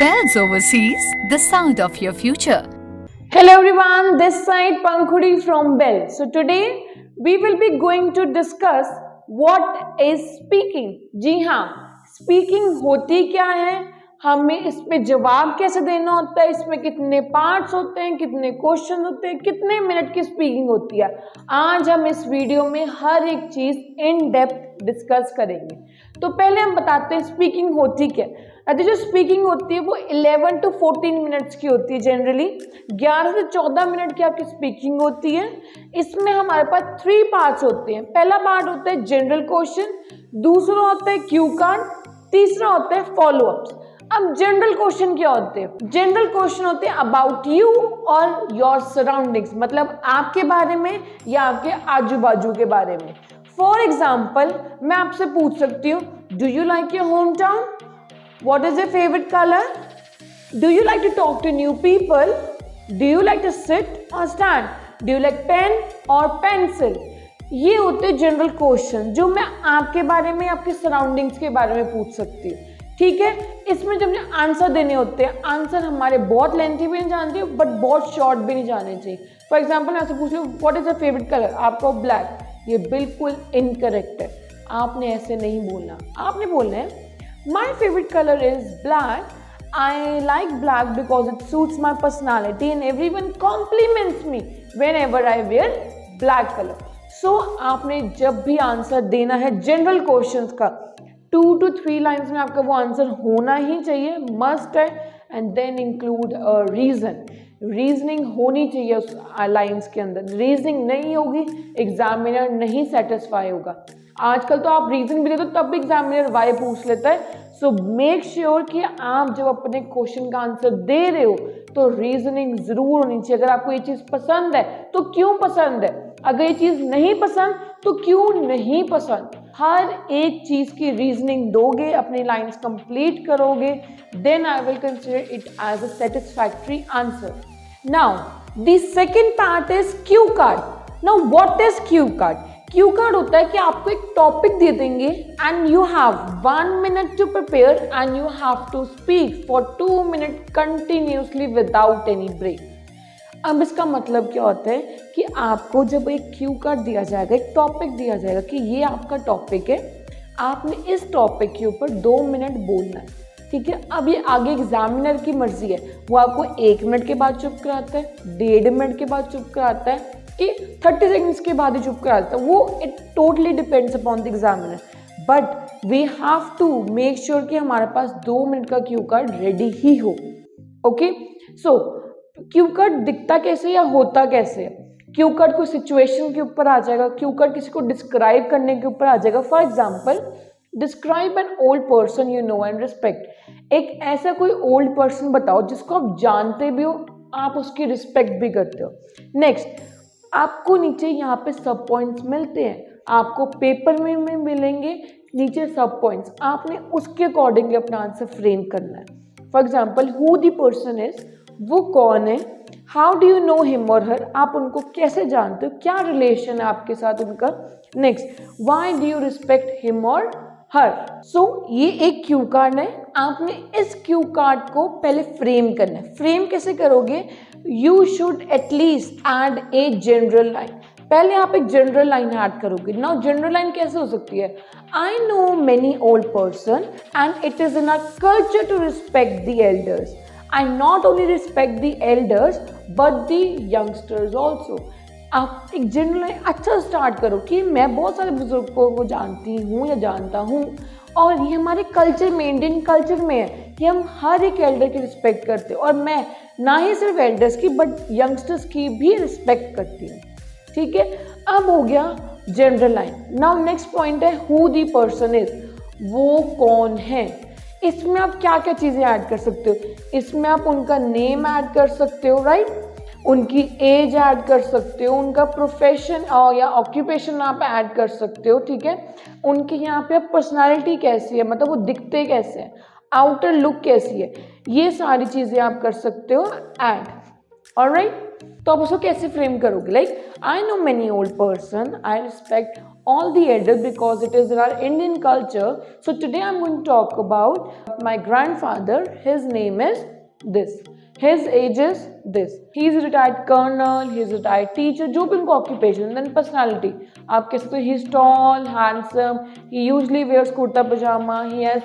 Bells Overseas, the sound of your future. Hello everyone, this side Pankhuri from Bell. So today we will be going to discuss what is speaking. जी हाँ, speaking होती क्या है, हमें इस पे जवाब कैसे देना होता है, इसमें कितने पार्ट्स होते हैं, कितने क्वेश्चन होते हैं, कितने मिनट की स्पीकिंग होती है। आज हम इस वीडियो में हर एक चीज इन डेप्थ डिस्कस करेंगे। तो पहले हम बताते हैं स्पीकिंग होती क्या है। जो स्पीकिंग होती है वो 11 to 14 मिनट्स की होती है। जनरली 11 से 14 मिनट की आपकी स्पीकिंग होती है। इसमें हमारे पास 3 पार्ट्स होते हैं। पहला पार्ट होता है जनरल क्वेश्चन, दूसरा होता है क्यू कार्ड, तीसरा होता है फॉलो अप्स। अब जनरल क्वेश्चन क्या होते हैं? जनरल क्वेश्चन होते हैं अबाउट यू और योर सराउंडिंग्स, मतलब आपके बारे में या आपके आजू बाजू के बारे में। फॉर एग्जाम्पल मैं आपसे पूछ सकती हूँ, do you like your home town? What is your favorite color? Do you like to talk to new people? Do you like to sit or stand? Do you like pen or pencil? ये होते हैं general question जो मैं आपके बारे में, आपके surroundings के बारे में पूछ सकती हूँ। ठीक है, इसमें जब मुझे आंसर देने होते हैं, आंसर हमारे बहुत लेंथी भी नहीं जाने चाहिए बट बहुत शॉर्ट भी नहीं जाने चाहिए। फॉर एग्जाम्पल मैं आपसे पूछ लूँ what is your favourite colour, आपका ब्लैक, ये बिल्कुल इनकरेक्ट है। आपने ऐसे नहीं बोलना, आपने बोलना है My favorite color is black. I like black because it suits my personality and everyone compliments me whenever I wear black color. So आपने जब भी आंसर देना है जनरल क्वेश्चंस का 2 to 3 लाइन्स में आपका वो आंसर होना ही चाहिए, मस्ट है। And then include reason, reasoning होनी चाहिए उस लाइन्स के अंदर। रीजनिंग नहीं होगी एग्जामिनर नहीं सेटिस्फाई होगा। आजकल तो आप रीजन भी दे दो तब भी एग्जामिनर वाई पूछ लेता है। सो मेक श्योर कि आप जब अपने क्वेश्चन का आंसर दे रहे हो तो रीजनिंग जरूर होनी चाहिए। अगर आपको ये चीज पसंद है तो क्यों पसंद है, अगर ये चीज नहीं पसंद तो क्यों नहीं पसंद, हर एक चीज की रीजनिंग दोगे, अपनी लाइंस कंप्लीट करोगे, then I will consider it as a satisfactory answer. Now the second part is cue card. Now what is cue card? Cue card होता है कि आपको एक टॉपिक दे देंगे and you have 1 minute to prepare and you have to speak for 2 minutes continuously without any break. अब इसका मतलब क्या होता है कि आपको जब एक क्यू कार्ड दिया जाएगा, एक टॉपिक दिया जाएगा कि ये आपका टॉपिक है, आपने इस टॉपिक के ऊपर 2 मिनट बोलना है। ठीक है, अब ये आगे एग्जामिनर की मर्जी है, वो आपको 1 मिनट के बाद चुप कराता है, 1.5 मिनट के बाद चुप कराता है कि 30 सेकंड्स के बाद ही चुप कराता है। वो it totally depends upon the examiner, but we have to make sure कि हमारे पास 2 मिनट का क्यू कार्ड रेडी ही हो। ओके, सो क्यू कार्ड दिखता कैसे या होता कैसे है? क्यू कार्ड कोई सिचुएशन के ऊपर आ जाएगा, क्यू कार्ड किसी को डिस्क्राइब करने के ऊपर आ जाएगा। For example describe an old person you know and respect. एक ऐसा कोई ओल्ड पर्सन बताओ जिसको आप जानते भी हो, आप उसकी रिस्पेक्ट भी करते हो। नेक्स्ट, आपको नीचे यहाँ पे सब पॉइंट्स मिलते हैं, आपको पेपर में मिलेंगे नीचे सब पॉइंट्स, आपने उसके अकॉर्डिंगली अपना आंसर फ्रेम करना है। For example who the person is, वो कौन है, how do you know him और हर, आप उनको कैसे जानते हो, क्या रिलेशन है आपके साथ उनका। Next, why do you respect him और हर। सो ये एक क्यू कार्ड है, आपने इस क्यू कार्ड को पहले फ्रेम करना है। फ्रेम कैसे करोगे? You should at least add a general line. पहले आप एक जनरल लाइन ऐड करोगे। नाउ जनरल लाइन कैसे हो सकती है? I know many old person and it is in our culture to respect the elders. I not only respect the elders but the youngsters also. आप एक general line अच्छा start करो कि मैं बहुत सारे बुजुर्गों को जानती हूँ या जानता हूँ और ये हमारे कल्चर में, इंडियन कल्चर में है कि हम हर एक एल्डर की रिस्पेक्ट करते हैं और मैं ना ही सिर्फ एल्डर्स की बट यंगस्टर्स की भी रिस्पेक्ट करती हूँ। ठीक है, अब हो गया general line. Now next point है हु द पर्सन इज, वो कौन है। इसमें आप क्या क्या चीज़ें ऐड कर सकते हो? इसमें आप उनका नेम ऐड कर सकते हो, राइट, उनकी एज ऐड कर सकते हो, उनका प्रोफेशन या ऑक्यूपेशन आप ऐड कर सकते हो। ठीक है, उनके यहाँ पे पर्सनालिटी कैसी है, मतलब वो दिखते कैसे हैं, आउटर लुक कैसी है, ये सारी चीज़ें आप कर सकते हो ऐड। ऑलराइट, तो आप उसको कैसे फ्रेम करोगे? Like I know many old person, I respect all the adults because it is in our Indian culture. So today I'm going to talk about my grandfather. His name is this. His age is this. He is a retired colonel, he is a retired teacher, जो भी उनका occupation, then personality. आप कह सकते हो he is tall, handsome, he usually wears kurta pajama, he has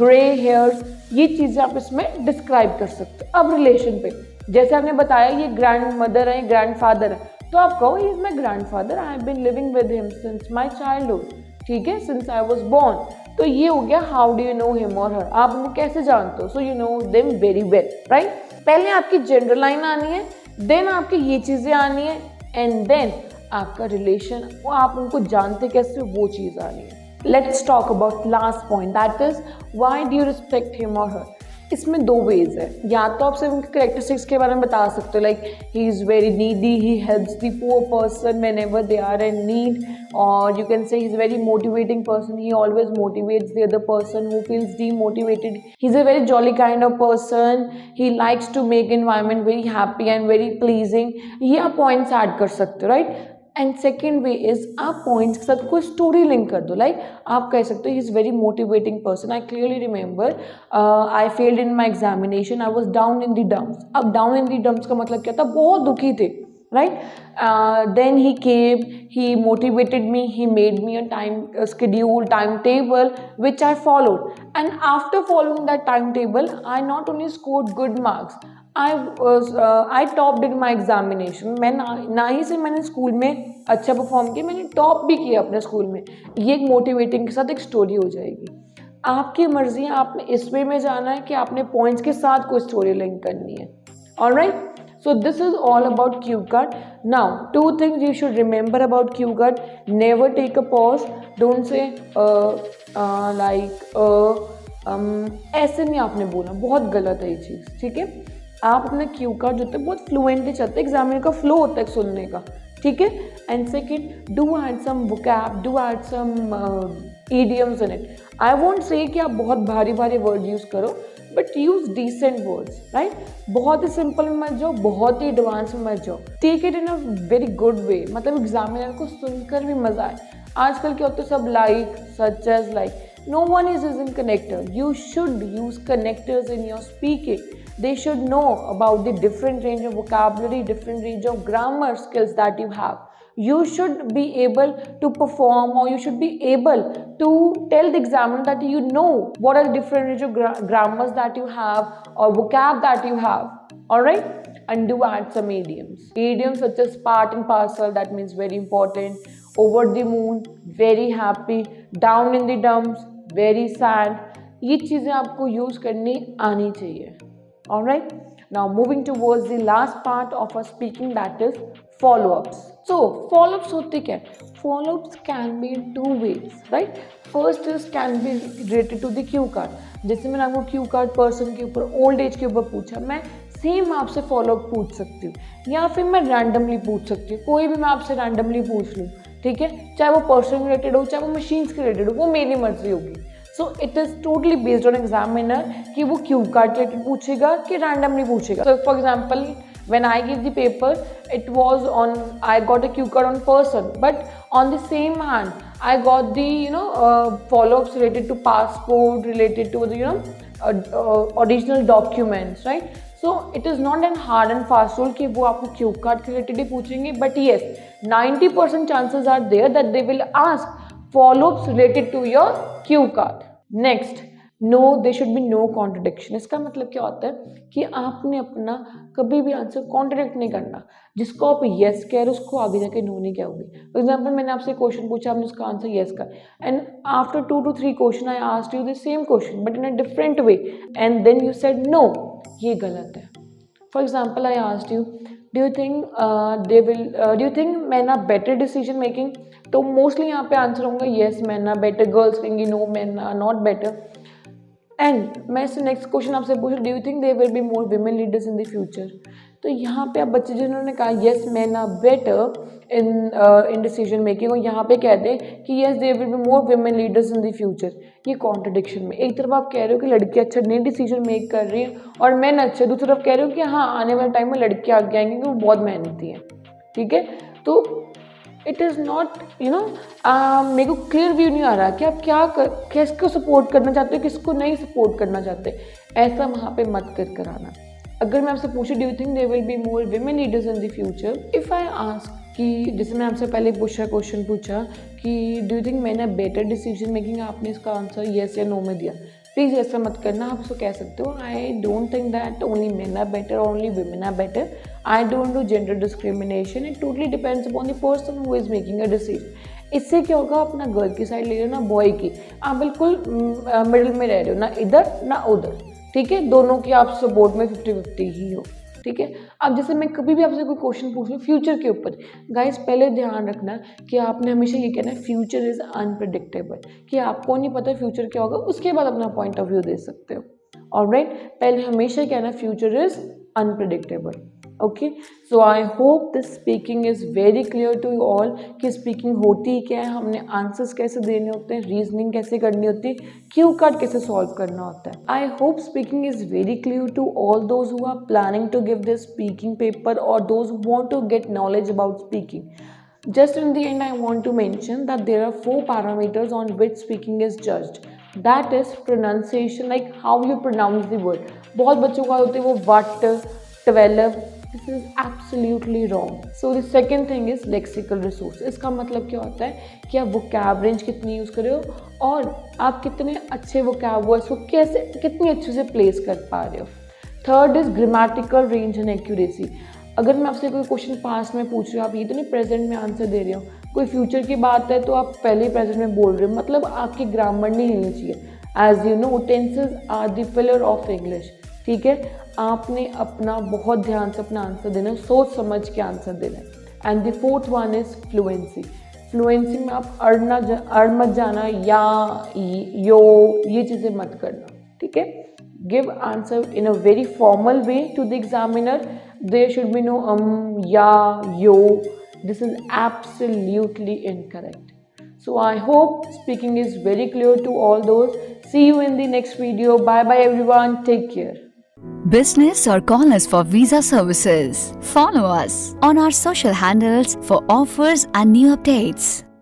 grey hairs. ये चीज़ें आप इसमें describe कर सकते हो. अब relation पे, जैसे आपने बताया ये grandmother है, grandfather है, तो आप कहो he is my grandfather, I have been living with him since my childhood. ठीक है, since I was born. तो ये हो गया how do you know him और हर, आप उनको कैसे जानते हो. So you know them very well, right. पहले आपकी जनरल लाइन आनी है, देन आपकी ये चीजें आनी है, एंड देन आपका रिलेशन, वो आप उनको जानते कैसे वो चीज आनी है. Let's talk about last point, that is why do you respect him और हर. इसमें दो वेज है. या तो आप सिर्फ उनके करेक्टरिस्टिक्स के बारे में बता सकते हो, like he is very needy, he helps the poor person whenever they are in need, और you can say he is very motivating person, he always motivates the other person who feels demotivated, he is a very jolly kind of person, he likes to make environment very happy and very pleasing. ये आप points add कर सकते हो, right. And second way is आप points के साथ कोई story link कर दो. लाइक आप कह सकते हो he is very motivating person. I clearly remember I failed in my examination, I was down in the dumps. अब डाउन इन द डम्प्स का मतलब क्या था, बहुत दुखी थे, right. Then he came, he motivated me, he made me a time schedule, timetable which I followed, and after following that timetable I not only scored good marks, I topped in my examination. मैं ना ही से मैंने school में अच्छा perform किया, मैंने top भी किया अपने स्कूल में. ये एक मोटिवेटिंग के साथ एक स्टोरी हो जाएगी. आपकी मर्जी है, आपने इस वे में जाना है कि आपने पॉइंट्स के साथ कोई स्टोरी लिंक करनी है. Alright, so this is all about cue card. Now 2 things you should remember about cue card: never take a pause, don't say ऐसे नहीं आपने बोलना, बहुत गलत है ये चीज़, ठीक है. आप अपना क्यू कार्ड जो होता है बहुत फ्लुएंटली चलते हैं, एग्जामिनर का फ्लो होता है सुनने का, ठीक है. And second, do add some vocab, do add some idioms in it. I won't say कि आप बहुत भारी भारी वर्ड यूज़ करो, but use decent words, right. बहुत ही सिंपल में मत जाओ, बहुत ही एडवांस में मत जाओ. Take it in a very good way, मतलब एग्जामिनर को सुनकर भी मजा आए. आजकल क्या होता है, सब like such as like, no one is using connector. You should use connectors in your speaking. They should know about the different range of vocabulary, different range of grammar skills that you have. You should be able to perform, or you should be able to tell the examiner that you know what are the different range of grammars that you have or vocab that you have. Alright? And do add some idioms. Idioms such as part and parcel, that means very important. Over the moon, very happy. Down in the dumps, very sad. ये चीज़ें आपको use करनी आनी चाहिए. Alright? Now moving towards the last part of our speaking, that is follow-ups. So follow-ups होते क्या है? Follow-ups can be in 2 ways, right? First is can be related to the cue card. जैसे मैंने आपको Q card person के ऊपर, old age के ऊपर पूछा, मैं सेम आपसे फॉलोअप पूछ सकती हूँ, या फिर मैं रैंडमली पूछ सकती हूँ. कोई भी मैं आपसे रैंडमली पूछ लूँ, ठीक है, चाहे वो पर्सन रिलेटेड हो, चाहे वो मशीन्स के रिलेटेड हो, वो मेरी मर्जी होगी. So it is totally based on examiner कि वो क्यू कार्ड रिलेटेड पूछेगा कि रैंडमली पूछेगा. So for example, when I gave the paper, it was on, I got a cue card on person, but on the same hand I got the follow-ups related to passport, related to the additional documents, right? So it is not an hard and fast rule कि वो आपको Q card के related ही पूछेंगे, but yes, 90% chances are there that they will ask follow-ups related to your cue card. Next, no there should be no contradiction. इसका मतलब क्या होता है कि आपने अपना कभी भी आंसर कॉन्ट्रडिक्ट नहीं करना. जिसको आप येस कह रहे हो उसको आगे जाके नो नहीं कहोगे. फॉर एग्जाम्पल, मैंने आपसे क्वेश्चन पूछा, आपने उसका आंसर येस का, and after 2 to 3 question I asked you the same question but in a different way, and then you said no. ये गलत है. For example, I asked you, do you think man are better decision making, तो mostly यहाँ पे answer होगा yes man are better. Girls कहेंगी no man are not better. And मैं इससे नेक्स्ट क्वेश्चन आपसे पूछूं, do you think there will be more women leaders in the future, तो यहाँ पे आप बच्चे जिन्होंने कहा yes man are better in decision making, और यहाँ पे कहते हैं कि yes there will be more women leaders in the future. ये कॉन्ट्रडिक्शन में, एक तरफ आप कह रहे हो कि लड़की अच्छा नहीं डिसीजन मेक कर रही है और मैन अच्छे, दूसरी तरफ कह रहे हो कि हाँ आने वाले टाइम में लड़की आगे आएंगी कि वो बहुत मेहनती हैं. ठीक है, तो इट इज़ नॉट मेरे को क्लियर व्यू नहीं आ रहा कि आप किसको सपोर्ट करना चाहते हो, किसको नहीं सपोर्ट करना चाहते, ऐसा वहाँ पे मत कर आना। अगर मैं आपसे पूछूँ do you think there will be more women leaders in the future, if I ask कि जैसे मैं आपसे पहले क्वेश्चन पूछा कि do you think man are better decision making, आपने इसका आंसर येस या नो में दिया। प्लीज़ ऐसा मत करना, आप उसको कह सकते हो I don't think that only men are better, only women are better, I don't do gender discrimination, it totally depends upon the person who is making a decision. इससे क्या होगा, अपना गर्ल की साइड ले रहे हो ना बॉय की, आप बिल्कुल मिडिल में रह रहे हो, ना इधर ना उधर, ठीक है, दोनों की आप सपोर्ट में 50-50 ही हो, ठीक है। अब जैसे मैं कभी भी आपसे कोई क्वेश्चन पूछ लूँ फ्यूचर के ऊपर, गाइस पहले ध्यान रखना कि आपने हमेशा ये कहना है फ्यूचर इज़ अनप्रेडिक्टेबल, कि आपको नहीं पता फ्यूचर क्या होगा, उसके बाद अपना पॉइंट ऑफ व्यू दे सकते हो। ऑलराइट, पहले हमेशा कहना future is unpredictable. Okay, so I hope this speaking is very clear to you all कि स्पीकिंग होती क्या है, हमने आंसर्स कैसे देने होते हैं, रीजनिंग कैसे करनी होती है, क्यू कार्ड कैसे सॉल्व करना होता है। I hope speaking is very clear to all those who are planning to give this speaking paper और those who want to get knowledge about speaking. Just in the end, I want to mention that there are 4 parameters on which speaking is judged. That is pronunciation, like how you pronounce the word. बहुत बच्चों का होते हैं वो what, 12. This is absolutely wrong. So the second thing is lexical resource. इसका मतलब क्या होता है कि आप vocab range कितनी यूज़ कर रहे हो और आप कितने अच्छे vocab words को कैसे कितनी अच्छे से place कर पा रहे हो. Third is grammatical range and accuracy. अगर मैं आपसे कोई क्वेश्चन पास्ट में पूछ रही हूँ, आप ये तो नहीं प्रेजेंट में आंसर दे रहे हो, कोई फ्यूचर की बात है तो आप पहले ही प्रेजेंट में बोल रहे हो, मतलब आपकी ग्रामर नहीं हिलनी चाहिए. As you know tenses are the pillar of English, ठीक है. आपने अपना बहुत ध्यान से अपना आंसर देना है, सोच समझ के आंसर देना है. And the fourth one is fluency. Fluency में आप अड़ मत जाना, या यो ये चीज़ें मत करना, ठीक है. Give answer in a very formal way to the examiner. There should be no ya, yo. This is absolutely incorrect. So I hope speaking is very clear to all those. See you in the next video. Bye bye everyone. Take care. Business or call us for visa services. Follow us on our social handles for offers and new updates.